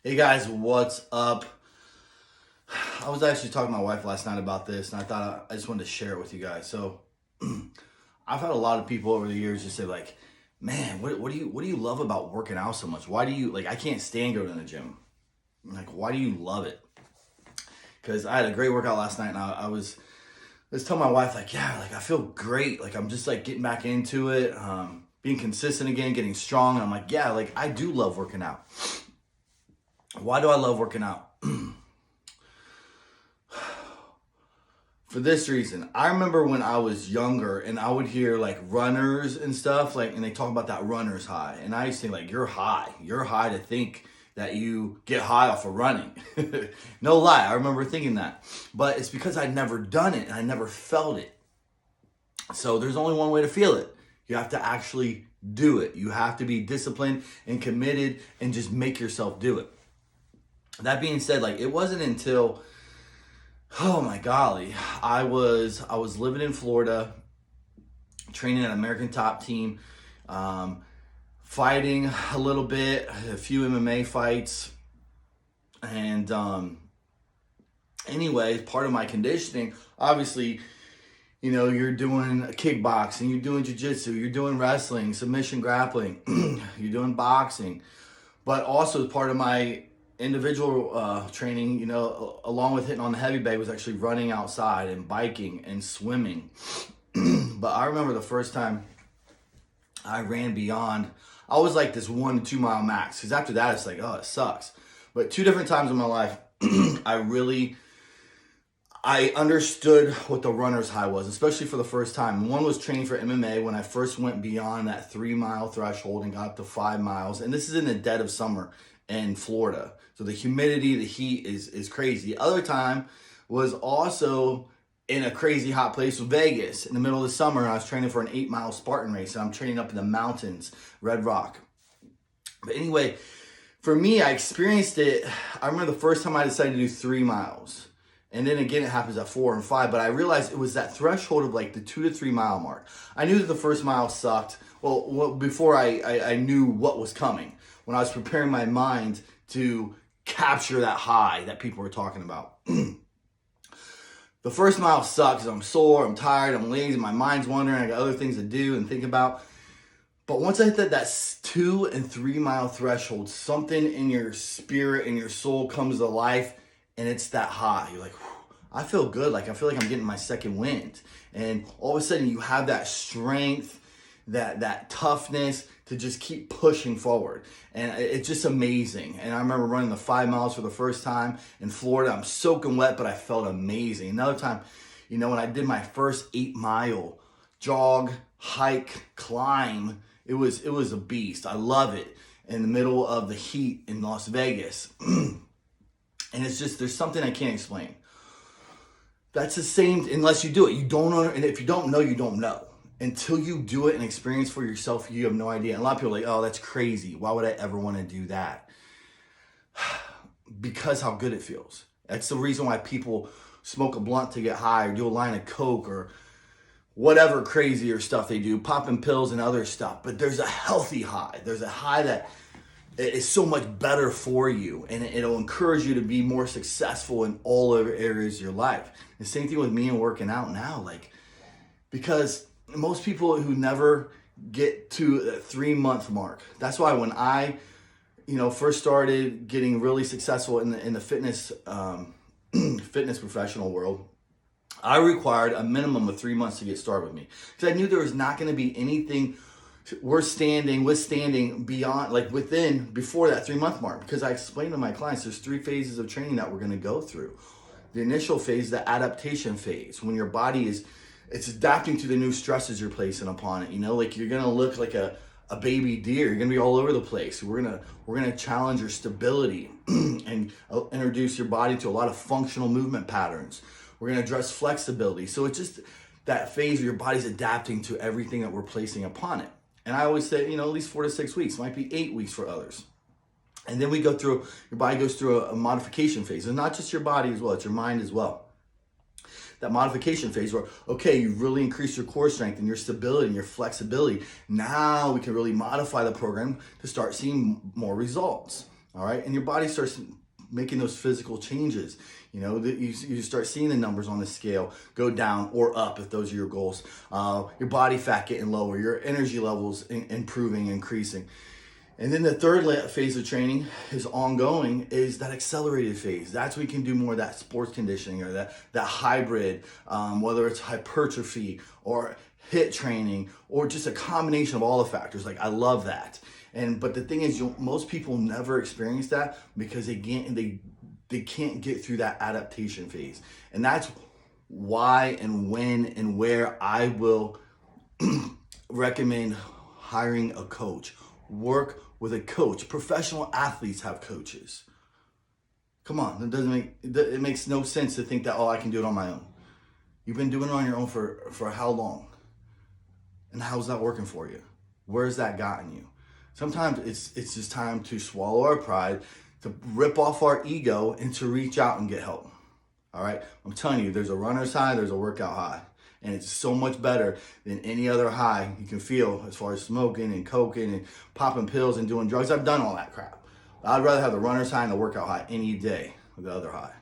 Hey guys, what's up? I was actually talking to my wife last night about this, and I thought I just wanted to share it with you guys. So, I've had a lot of people over the years just say like, "Man, what do you love about working out so much? Why do you like? I can't stand going to the gym. I'm like, why do you love it?" Because I had a great workout last night, and I was let's tell my wife like, yeah, like I feel great. Like I'm just like getting back into it, being consistent again, getting strong. And I'm like, yeah, like I do love working out. Why do I love working out? For this reason, I remember when I was younger and I would hear like runners and stuff, like, and they talk about that runner's high. And I used to think like, you're high to think that you get high off of running. No lie, I remember thinking that. But it's because I'd never done it and I never felt it. So there's only one way to feel it. You have to actually do it. You have to be disciplined and committed and just make yourself do it. That being said, like it wasn't until oh my golly, I was living in Florida, training at an American Top Team, fighting a little bit, a few MMA fights, and anyways, part of my conditioning, obviously, you're doing kickboxing, you're doing jiu-jitsu, you're doing wrestling, submission grappling, you're doing boxing, but also part of my individual training, along with hitting on the heavy bag, was actually running outside and biking and swimming. But I remember the first time I ran beyond, I was like this 1 to 2 mile max. Because after that, it's like, oh, it sucks. But two different times in my life, I understood what the runner's high was, especially for the first time. One was training for MMA when I first went beyond that 3 mile threshold and got up to 5 miles. And this is in the dead of summer in Florida. So the humidity, the heat is crazy. The other time was also in a crazy hot place with Vegas in the middle of the summer. I was training for an 8 mile Spartan race, and I'm training up in the mountains, Red Rock. But anyway, for me, I experienced it. I remember the first time I decided to do 3 miles. And then again, it happens at 4 and 5. But I realized it was that threshold of like the 2 to 3 mile mark. I knew that the first mile sucked. Well, before I knew what was coming, when I was preparing my mind to capture that high that people were talking about. The first mile sucks. I'm sore, I'm tired, I'm lazy, my mind's wandering, I got other things to do and think about. But once I hit that 2 and 3 mile threshold, something in your spirit and your soul comes to life, and it's that high. You're like, I feel good. Like I feel like I'm getting my second wind. And all of a sudden you have that strength, that toughness to just keep pushing forward. And it's just amazing. And I remember running the 5 miles for the first time in Florida. I'm soaking wet, but I felt amazing. Another time, when I did my first 8 mile jog, hike, climb, it was a beast. I love it in the middle of the heat in Las Vegas. And it's just, there's something I can't explain. That's the same, unless you do it. You don't know, and if you don't know, you don't know. Until you do it and experience for yourself, you have no idea. And a lot of people are like, oh, that's crazy. Why would I ever want to do that? Because how good it feels. That's the reason why people smoke a blunt to get high or do a line of Coke or whatever crazier stuff they do, popping pills and other stuff. But there's a healthy high. There's a high that is so much better for you, and it'll encourage you to be more successful in all other areas of your life. The same thing with me and working out now, because most people who never get to the 3 month mark. That's why when I, first started getting really successful in the fitness fitness professional world, I required a minimum of 3 months to get started with me, because I knew there was not going to be anything withstanding beyond, before that 3 month mark. Because I explained to my clients, there's 3 phases of training that we're going to go through. The initial phase, the adaptation phase, when your body it's adapting to the new stresses you're placing upon it. You're going to look like a baby deer. You're going to be all over the place. We're going to challenge your stability and introduce your body to a lot of functional movement patterns. We're going to address flexibility. So it's just that phase where your body's adapting to everything that we're placing upon it. And I always say, at least 4 to 6 weeks. It might be 8 weeks for others. And then your body goes through a modification phase. And not just your body as well, it's your mind as well. That modification phase where, okay, you've really increased your core strength and your stability and your flexibility. Now we can really modify the program to start seeing more results. all right? And your body starts making those physical changes. You know, that you start seeing the numbers on the scale go down or up if those are your goals. Your body fat getting lower, your energy levels improving, increasing. And then the third phase of training is ongoing, is that accelerated phase. That's where you can do more of that sports conditioning or that hybrid, whether it's hypertrophy or HIIT training or just a combination of all the factors. Like, I love that. But the thing is, most people never experience that because they can't get through that adaptation phase. And that's why and when and where I will recommend hiring a coach. Work with a coach. Professional athletes have coaches. Come on, it makes no sense to think that, oh, I can do it on my own. You've been doing it on your own for how long? And how's that working for you? Where's that gotten you? Sometimes it's just time to swallow our pride, to rip off our ego, and to reach out and get help. All right? I'm telling you, there's a runner's high, there's a workout high. And it's so much better than any other high you can feel as far as smoking and coking and popping pills and doing drugs. I've done all that crap. I'd rather have the runner's high and the workout high any day than the other high.